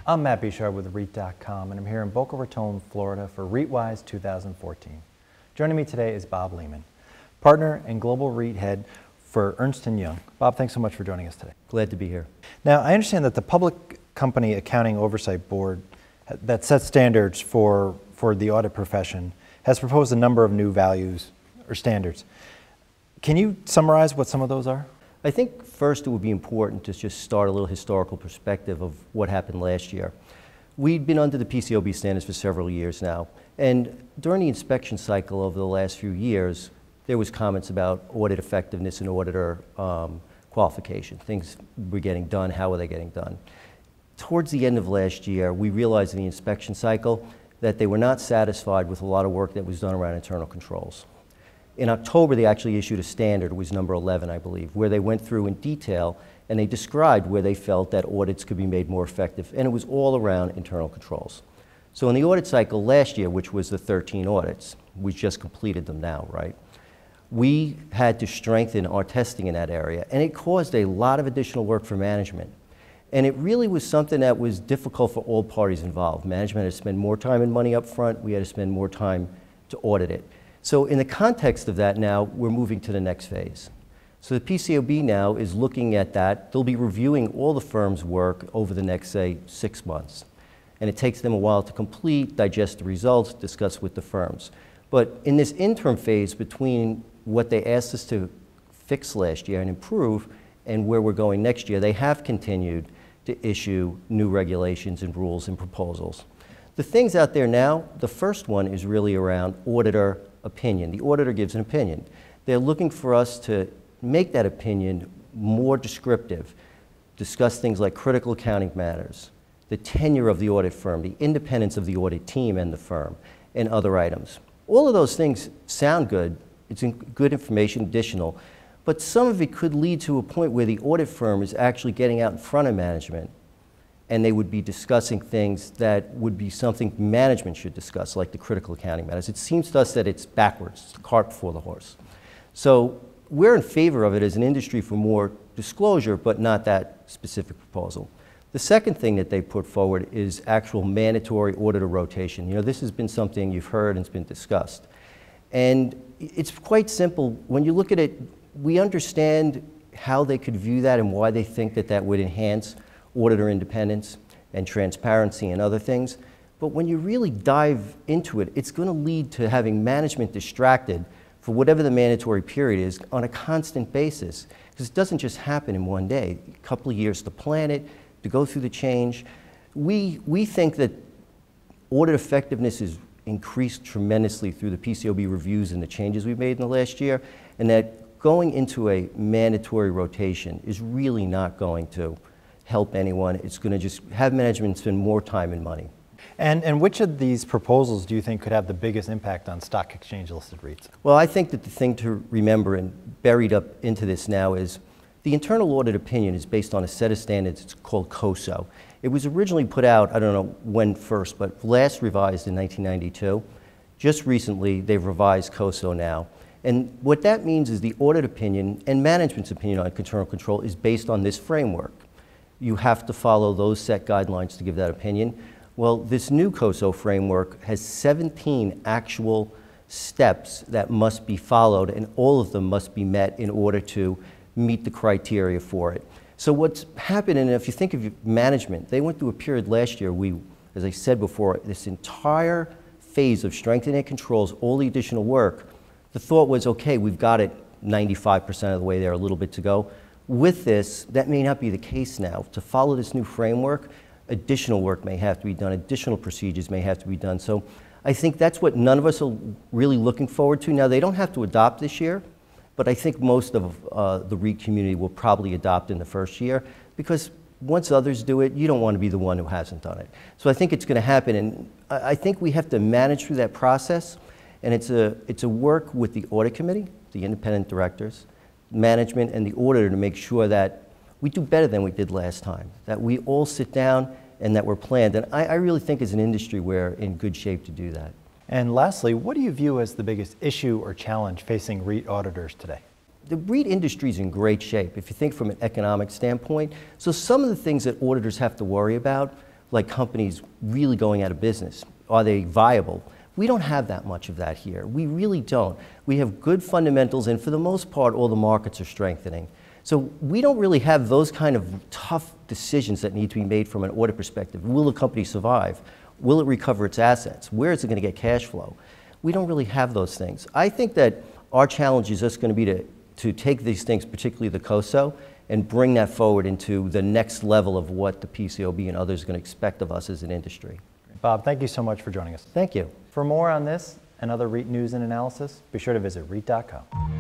I'm Matt Bouchard with REIT.com, and I'm here in Boca Raton, Florida for REITWise 2014. Joining me today is Bob Lehman, partner and global REIT head for Ernst & Young. Bob, thanks so much for joining us today. Glad to be here. Now, I understand that the Public Company Accounting Oversight Board that sets standards for the audit profession has proposed a number of new values or standards. Can you summarize what some of those are? I think first it would be important to just start a little historical perspective of what happened last year. We'd been under the PCAOB standards for several years now, and during the inspection cycle over the last few years, there was comments about audit effectiveness and auditor qualification. Things were getting done, how were they getting done? Towards the end of last year, we realized in the inspection cycle that they were not satisfied with a lot of work that was done around internal controls. In October, they actually issued a standard, it was number 11, I believe, where they went through in detail and they described where they felt that audits could be made more effective, and it was all around internal controls. So in the audit cycle last year, which was the 13 audits, we just completed them now, right? We had to strengthen our testing in that area, and it caused a lot of additional work for management. And it really was something that was difficult for all parties involved. Management had to spend more time and money up front, we had to spend more time to audit it. So in the context of that now, we're moving to the next phase. So the PCAOB now is looking at that. They'll be reviewing all the firm's work over the next, say, 6 months. And it takes them a while to complete, digest the results, discuss with the firms. But in this interim phase between what they asked us to fix last year and improve and where we're going next year, they have continued to issue new regulations and rules and proposals. The things out there now, the first one is really around auditor opinion. The auditor gives an opinion. They're looking for us to make that opinion more descriptive, discuss things like critical accounting matters, the tenure of the audit firm, the independence of the audit team and the firm, and other items. All of those things sound good. It's good information, additional, but some of it could lead to a point where the audit firm is actually getting out in front of management and they would be discussing things that would be something management should discuss, like the critical accounting matters. It seems to us that it's backwards, it's the cart before the horse. So we're in favor of it as an industry for more disclosure, but not that specific proposal. The second thing that they put forward is actual mandatory auditor rotation. You know, this has been something you've heard and it's been discussed. And it's quite simple. When you look at it, we understand how they could view that and why they think that that would enhance auditor independence and transparency and other things. But when you really dive into it, it's going to lead to having management distracted for whatever the mandatory period is on a constant basis. Because it doesn't just happen in one day. A couple of years to plan it, to go through the change. We think that audit effectiveness is increased tremendously through the PCAOB reviews and the changes we've made in the last year, and that going into a mandatory rotation is really not going to help anyone. It's going to just have management spend more time and money. And which of these proposals do you think could have the biggest impact on stock exchange listed REITs? Well, I think that the thing to remember and buried up into this now is the internal audit opinion is based on a set of standards. It's called COSO. It was originally put out, I don't know when first, but last revised in 1992. Just recently, they've revised COSO now. And what that means is the audit opinion and management's opinion on internal control is based on this framework. You have to follow those set guidelines to give that opinion. Well, this new COSO framework has 17 actual steps that must be followed, and all of them must be met in order to meet the criteria for it. So what's happened, and if you think of management, they went through a period last year, as I said before, this entire phase of strengthening controls, all the additional work, the thought was, okay, we've got it 95% of the way there, a little bit to go. With this, that may not be the case now. To follow this new framework, additional work may have to be done, additional procedures may have to be done. So I think that's what none of us are really looking forward to. Now, they don't have to adopt this year, but I think most of the REIT community will probably adopt in the first year, because once others do it, you don't want to be the one who hasn't done it. So I think it's going to happen, and I think we have to manage through that process, and it's a work with the audit committee, the independent directors, management, and the auditor to make sure that we do better than we did last time, that we all sit down and that we're planned. And I really think as an industry we're in good shape to do that. And lastly, what do you view as the biggest issue or challenge facing REIT auditors today? The REIT industry is in great shape, if you think from an economic standpoint. So some of the things that auditors have to worry about, like companies really going out of business. Are they viable? We don't have that much of that here. We really don't. We have good fundamentals, and for the most part, all the markets are strengthening. So we don't really have those kind of tough decisions that need to be made from an audit perspective. Will the company survive? Will it recover its assets? Where is it going to get cash flow? We don't really have those things. I think that our challenge is just going to be to take these things, particularly the COSO, and bring that forward into the next level of what the PCAOB and others are going to expect of us as an industry. Bob, thank you so much for joining us. Thank you. For more on this and other REIT news and analysis, be sure to visit REIT.com.